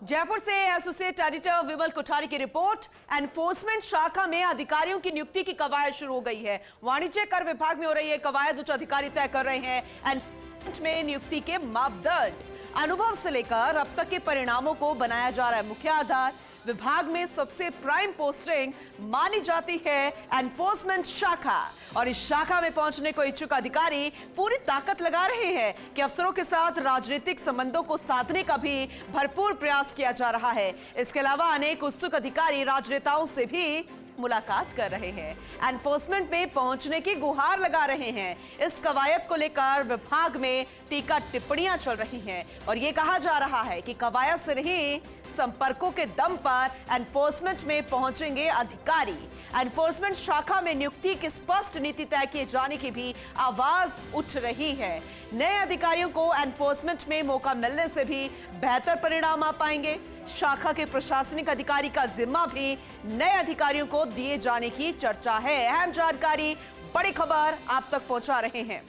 जयपुर से associate editor विमल कोठारी की report. Enforcement शाखा में अधिकारियों की नियुक्ति की कवायद शुरू हो गई है। वाणिज्य कर विभाग में हो रही है कवायद। उच्च अधिकारी तय कर रहे हैं एनफोर्समेंट में नियुक्ति के मापदंड। अनुभव से लेकर अब तक के परिणामों को बनाया जा रहा है मुख्य आधार। विभाग में सबसे प्राइम पोस्टिंग मानी जाती है एनफोर्समेंट शाखा, और इस शाखा में पहुंचने को इच्छुक अधिकारी पूरी ताकत लगा रहे हैं कि अफसरों के साथ राजनीतिक संबंधों को साधने का भी भरपूर प्रयास किया जा रहा है। इसके अलावा अनेक उत्सुक अधिकारी राजनेताओं से भी मुलाकात कर रहे हैं, एनफोर्समेंट में पहुंचने की गुहार लगा रहे हैं। इस कवायद को लेकर विभाग में टीका टिप्पणियां चल रही हैं और यह कहा जा रहा है कि कवायद से नहीं, संपर्कों के दम पर एनफोर्समेंट में पहुंचेंगे अधिकारी। एनफोर्समेंट शाखा में नियुक्ति की स्पष्ट नीति तय किए जाने की भी आवाज उठ रही है। नए अधिकारियों को एनफोर्समेंट में मौका मिलने से भी बेहतर परिणाम आ पाएंगे। शाखा के प्रशासनिक अधिकारी का जिम्मा भी नए अधिकारियों को दिए जाने की चर्चा है। अहम जानकारी, बड़ी खबर आप तक पहुंचा रहे हैं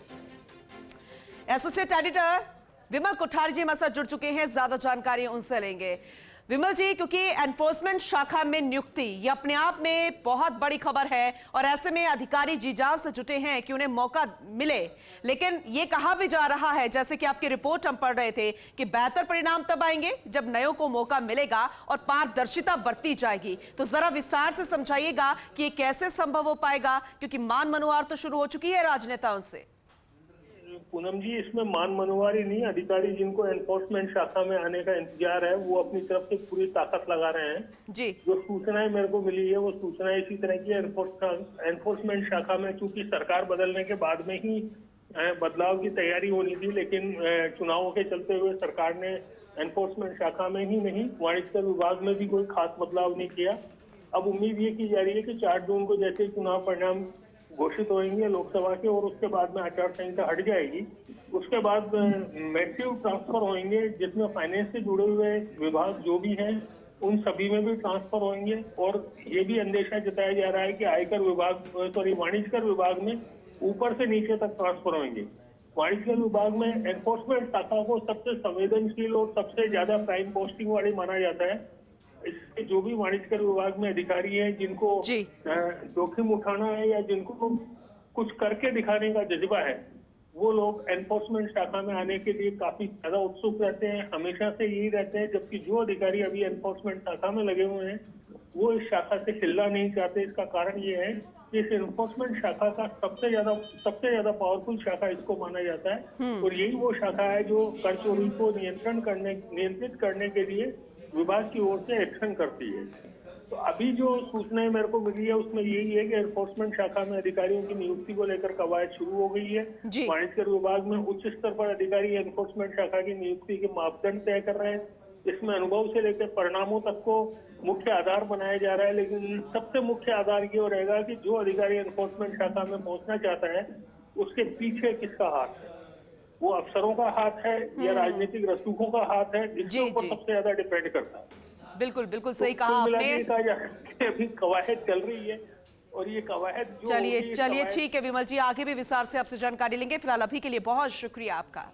एसोसिएट एडिटर विमल कोठारी जी हमारे साथ जुड़ चुके हैं। ज्यादा जानकारी उनसे लेंगे। विमल जी, क्योंकि एनफोर्समेंट शाखा में नियुक्ति ये अपने आप में बहुत बड़ी खबर है और ऐसे में अधिकारी जी जान से जुटे हैं कि उन्हें मौका मिले, लेकिन ये कहा भी जा रहा है, जैसे कि आपकी रिपोर्ट हम पढ़ रहे थे, कि बेहतर परिणाम तब आएंगे जब नयों को मौका मिलेगा और पारदर्शिता बरती जाएगी। तो जरा विस्तार से समझाइएगा कि ये कैसे संभव हो पाएगा, क्योंकि मान मनुवार तो शुरू हो चुकी है राजनेताओं से। पूनम जी, इसमें मान मनोवारी नहीं, अधिकारी जिनको एनफोर्समेंट शाखा में आने का इंतजार है वो अपनी तरफ से पूरी ताकत लगा रहे हैं जी। जो सूचनाएं मेरे को मिली है वो सूचनाएं इसी तरह की एनफोर्समेंट शाखा में, चूंकि सरकार बदलने के बाद में ही बदलाव की तैयारी होनी थी, लेकिन चुनावों के चलते हुए सरकार ने एनफोर्समेंट शाखा में ही नहीं, वाणिज्य विभाग में भी कोई खास बदलाव नहीं किया। अब उम्मीद ये की जा रही है कि 4 जून को जैसे चुनाव परिणाम घोषित होंगे लोकसभा के और उसके बाद में आचार संहिता हट जाएगी, उसके बाद मैसिव ट्रांसफर होंगे, जिसमें फाइनेंस से जुड़े हुए विभाग जो भी हैं उन सभी में भी ट्रांसफर होंगे। और ये भी अंदेशा जताया जा रहा है कि आयकर विभाग वाणिज्यकर विभाग में ऊपर से नीचे तक ट्रांसफर होंगे। वाणिज्य विभाग में एनफोर्समेंट शाखा को सबसे संवेदनशील और सबसे ज्यादा प्राइम पोस्टिंग वाली माना जाता है। इसके जो भी वाणिज्यकर विभाग में अधिकारी हैं जिनको जोखिम उठाना है या जिनको कुछ करके दिखाने का जज्बा है, वो लोग एनफोर्समेंट शाखा में आने के लिए काफी ज्यादा उत्सुक रहते हैं, हमेशा से यही रहते हैं। जबकि जो अधिकारी अभी एनफोर्समेंट शाखा में लगे हुए हैं वो इस शाखा से हिलना नहीं चाहते। इसका कारण ये है कि इस एनफोर्समेंट शाखा का सबसे ज्यादा पावरफुल शाखा इसको माना जाता है और यही वो शाखा है जो कर चोरी को नियंत्रित करने के लिए विभाग की ओर से एक्शन करती है। तो अभी जो सूचनाएं मेरे को मिली है उसमें यही है कि एनफोर्समेंट शाखा में अधिकारियों की नियुक्ति को लेकर कवायद शुरू हो गई है। वाणिज्यकर विभाग में उच्च स्तर पर अधिकारी एनफोर्समेंट शाखा की नियुक्ति के मापदंड तय कर रहे हैं। इसमें अनुभव से लेकर परिणामों तक को मुख्य आधार बनाया जा रहा है, लेकिन सबसे मुख्य आधार ये रहेगा कि जो अधिकारी एनफोर्समेंट शाखा में पहुंचना चाहता है उसके पीछे किसका हाथ है, वो अफसरों का हाथ है या राजनीतिक रसूखों का हाथ है, जिसके ऊपर सबसे ज्यादा डिपेंड करता है। बिल्कुल बिल्कुल सही कहा आपने। अभी कवायद चल रही है और ये कवायद चलिए ठीक है विमल जी, आगे भी विस्तार से आपसे जानकारी लेंगे। फिलहाल अभी के लिए बहुत शुक्रिया आपका।